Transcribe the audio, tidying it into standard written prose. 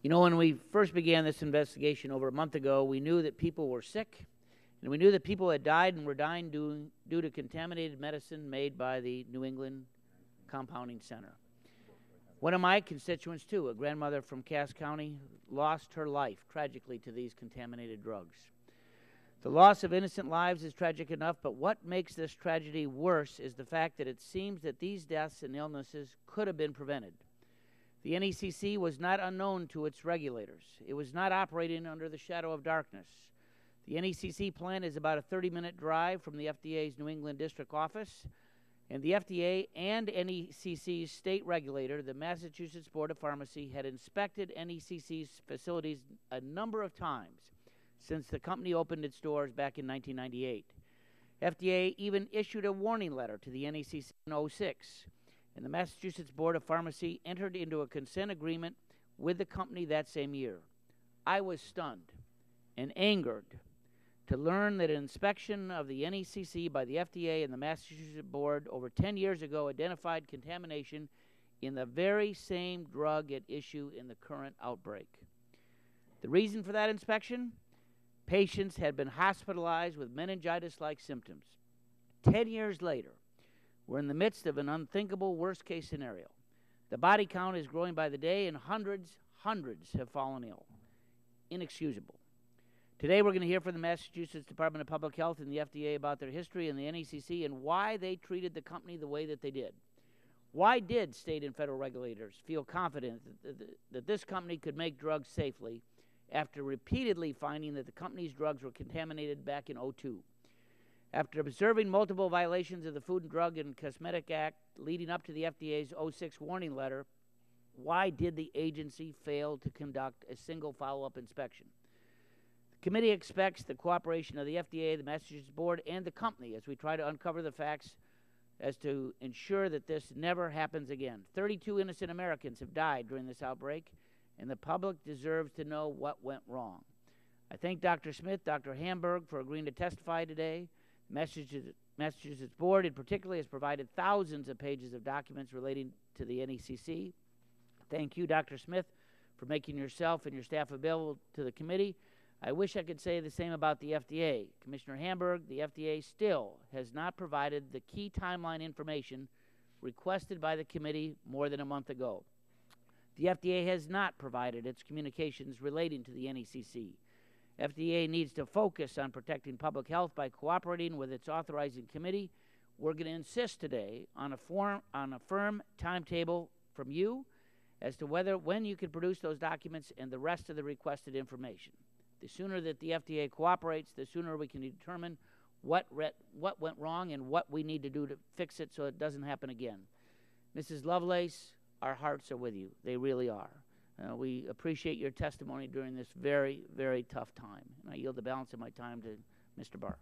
You know, when we first began this investigation over a month ago, we knew that people were sick, and we knew that people had died and were dying due to contaminated medicine made by the New England Compounding Center. One of my constituents, too, a grandmother from Cass County, lost her life tragically to these contaminated drugs. The loss of innocent lives is tragic enough, but what makes this tragedy worse is the fact that it seems that these deaths and illnesses could have been prevented. The NECC was not unknown to its regulators. It was not operating under the shadow of darkness. The NECC plant is about a 30-minute drive from the FDA's New England District Office, and the FDA and NECC's state regulator, the Massachusetts Board of Pharmacy, had inspected NECC's facilities a number of times since the company opened its doors back in 1998. FDA even issued a warning letter to the NECC in 2006, and the Massachusetts Board of Pharmacy entered into a consent agreement with the company that same year. I was stunned and angered to learn that an inspection of the NECC by the FDA and the Massachusetts Board over 10 years ago identified contamination in the very same drug at issue in the current outbreak. The reason for that inspection? Patients had been hospitalized with meningitis-like symptoms. 10 years later, we're in the midst of an unthinkable worst-case scenario. The body count is growing by the day, and hundreds have fallen ill. Inexcusable. Today we're going to hear from the Massachusetts Department of Public Health and the FDA about their history and the NECC and why they treated the company the way that they did. Why did state and federal regulators feel confident that this company could make drugs safely after repeatedly finding that the company's drugs were contaminated back in 2002? After observing multiple violations of the Food and Drug and Cosmetic Act leading up to the FDA's 2006 warning letter, why did the agency fail to conduct a single follow-up inspection? The committee expects the cooperation of the FDA, the Massachusetts Board, and the company as we try to uncover the facts as to ensure that this never happens again. 32 innocent Americans have died during this outbreak, and the public deserves to know what went wrong. I thank Dr. Smith, Dr. Hamburg for agreeing to testify today. Massachusetts Board in particular has provided thousands of pages of documents relating to the NECC. Thank you, Dr. Smith, for making yourself and your staff available to the committee. I wish I could say the same about the FDA. Commissioner Hamburg, the FDA still has not provided the key timeline information requested by the committee more than a month ago. The FDA has not provided its communications relating to the NECC. FDA needs to focus on protecting public health by cooperating with its authorizing committee. We're going to insist today on a firm timetable from you as to when you can produce those documents and the rest of the requested information. The sooner that the FDA cooperates, the sooner we can determine what went wrong and what we need to do to fix it so it doesn't happen again. Mrs. Lovelace, our hearts are with you. They really are. We appreciate your testimony during this very, very tough time. And I yield the balance of my time to Mr. Barr.